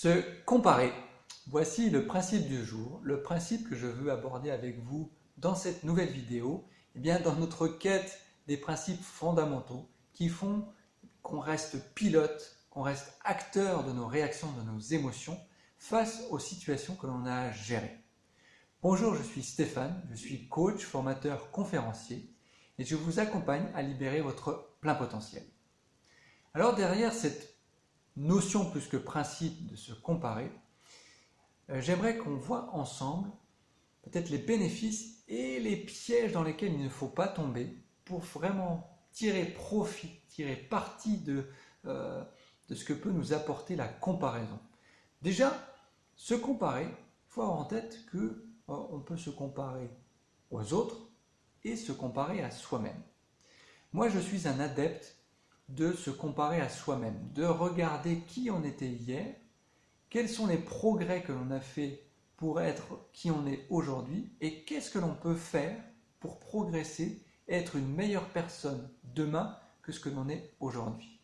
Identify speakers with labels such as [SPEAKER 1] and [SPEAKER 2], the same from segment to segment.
[SPEAKER 1] Se comparer. Voici le principe du jour, le principe que je veux aborder avec vous dans cette nouvelle vidéo, dans notre quête des principes fondamentaux qui font qu'on reste pilote, qu'on reste acteur de nos réactions, de nos émotions face aux situations que l'on a à gérer. Bonjour, je suis Stéphane, je suis coach, formateur, conférencier et je vous accompagne à libérer votre plein potentiel. Alors derrière cette notion plus que principe de se comparer, j'aimerais qu'on voit ensemble peut-être les bénéfices et les pièges dans lesquels il ne faut pas tomber pour vraiment tirer profit, tirer parti de ce que peut nous apporter la comparaison. Déjà, se comparer, il faut avoir en tête qu'on peut se comparer aux autres et se comparer à soi-même. Moi, je suis un adepte de se comparer à soi-même, de regarder qui on était hier, quels sont les progrès que l'on a fait pour être qui on est aujourd'hui et qu'est-ce que l'on peut faire pour progresser et être une meilleure personne demain que ce que l'on est aujourd'hui.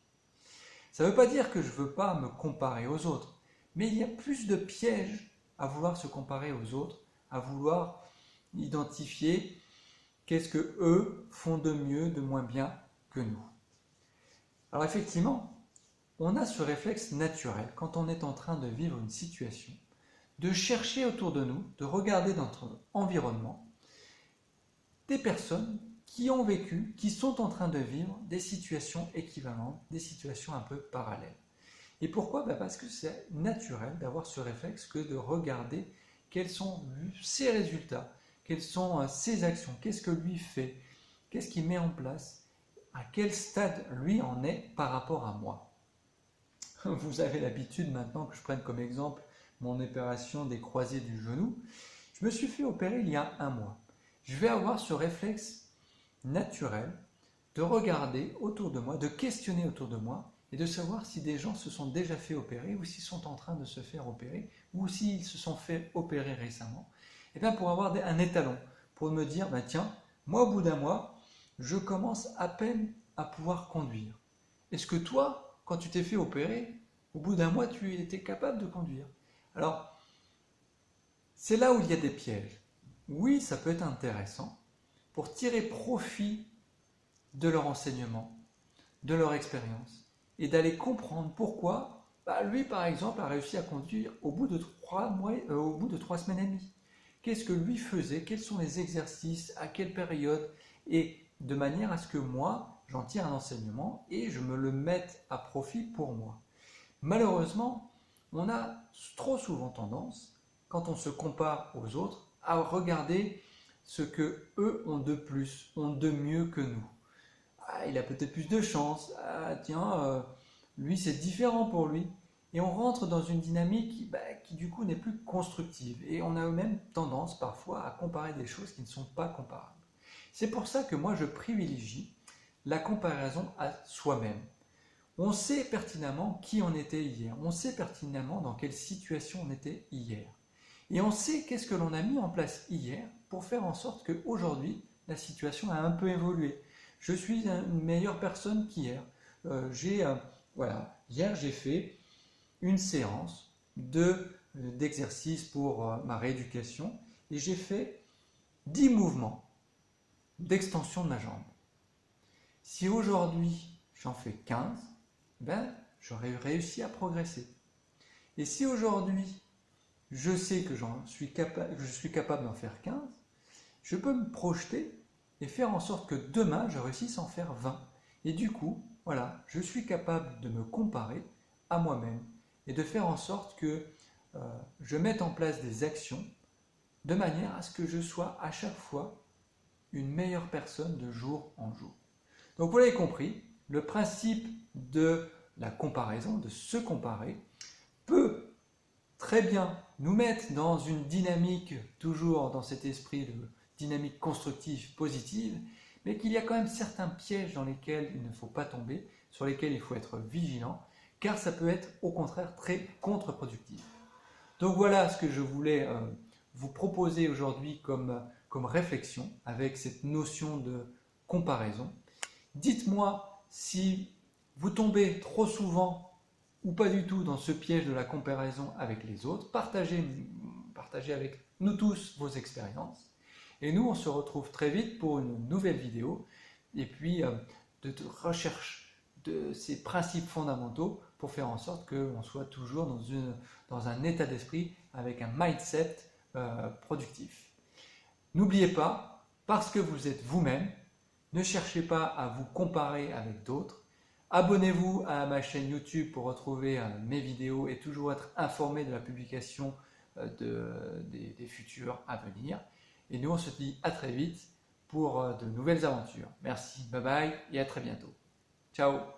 [SPEAKER 1] Ça ne veut pas dire que je ne veux pas me comparer aux autres, mais il y a plus de pièges à vouloir se comparer aux autres, à vouloir identifier qu'est-ce que eux font de mieux, de moins bien que nous. Alors effectivement, on a ce réflexe naturel quand on est en train de vivre une situation, de chercher autour de nous, de regarder dans notre environnement des personnes qui ont vécu, qui sont en train de vivre des situations équivalentes, des situations un peu parallèles. Et pourquoi ? Parce que c'est naturel d'avoir ce réflexe que de regarder quels sont ses résultats, quelles sont ses actions, qu'est-ce que lui fait, qu'est-ce qu'il met en place, à quel stade lui en est par rapport à moi. Vous avez l'habitude maintenant que je prenne comme exemple mon opération des croisés du genou. Je me suis fait opérer il y a un mois. Je vais avoir ce réflexe naturel de regarder autour de moi, de questionner autour de moi et de savoir si des gens se sont déjà fait opérer ou s'ils sont en train de se faire opérer ou s'ils se sont fait opérer récemment. Et bien pour avoir un étalon, pour me dire, tiens, moi au bout d'un mois, je commence à peine à pouvoir conduire. Est-ce que toi, quand tu t'es fait opérer, au bout d'un mois, tu étais capable de conduire? Alors, c'est là où il y a des pièges. Oui, ça peut être intéressant pour tirer profit de leur enseignement, de leur expérience, et d'aller comprendre pourquoi lui, par exemple, a réussi à conduire au bout de 3 semaines et demie. Qu'est-ce que lui faisait? Quels sont les exercices? À quelle période? Et de manière à ce que moi, j'en tire un enseignement et je me le mette à profit pour moi. Malheureusement, on a trop souvent tendance, quand on se compare aux autres, à regarder ce que eux ont de plus, ont de mieux que nous. Il a peut-être plus de chance, lui c'est différent pour lui. Et on rentre dans une dynamique qui du coup n'est plus constructive. Et on a même tendance parfois à comparer des choses qui ne sont pas comparables. C'est pour ça que moi je privilégie la comparaison à soi-même. On sait pertinemment qui on était hier, on sait pertinemment dans quelle situation on était hier. Et on sait qu'est-ce que l'on a mis en place hier pour faire en sorte qu'aujourd'hui, la situation a un peu évolué. Je suis une meilleure personne qu'hier. Hier j'ai fait une séance d'exercice pour ma rééducation et j'ai fait 10 mouvements d'extension de ma jambe. Si aujourd'hui j'en fais 15, j'aurais réussi à progresser. Et si aujourd'hui je sais que je suis capable d'en faire 15, je peux me projeter et faire en sorte que demain je réussisse à en faire 20. Et du coup, je suis capable de me comparer à moi-même et de faire en sorte que je mette en place des actions de manière à ce que je sois à chaque fois une meilleure personne de jour en jour. Donc vous l'avez compris, le principe de la comparaison, de se comparer, peut très bien nous mettre dans une dynamique, toujours dans cet esprit de dynamique constructive, positive, mais qu'il y a quand même certains pièges dans lesquels il ne faut pas tomber, sur lesquels il faut être vigilant, car ça peut être au contraire très contre-productif. Donc voilà ce que je voulais vous proposer aujourd'hui comme réflexion avec cette notion de comparaison. Dites-moi si vous tombez trop souvent ou pas du tout dans ce piège de la comparaison avec les autres. Partagez avec nous tous vos expériences. Et nous, on se retrouve très vite pour une nouvelle vidéo. Et puis, de recherche de ces principes fondamentaux pour faire en sorte qu'on soit toujours dans un état d'esprit avec un mindset productif. N'oubliez pas, parce que vous êtes vous-même, ne cherchez pas à vous comparer avec d'autres. Abonnez-vous à ma chaîne YouTube pour retrouver mes vidéos et toujours être informé de la publication des futurs à venir. Et nous, on se dit à très vite pour de nouvelles aventures. Merci, bye bye et à très bientôt. Ciao!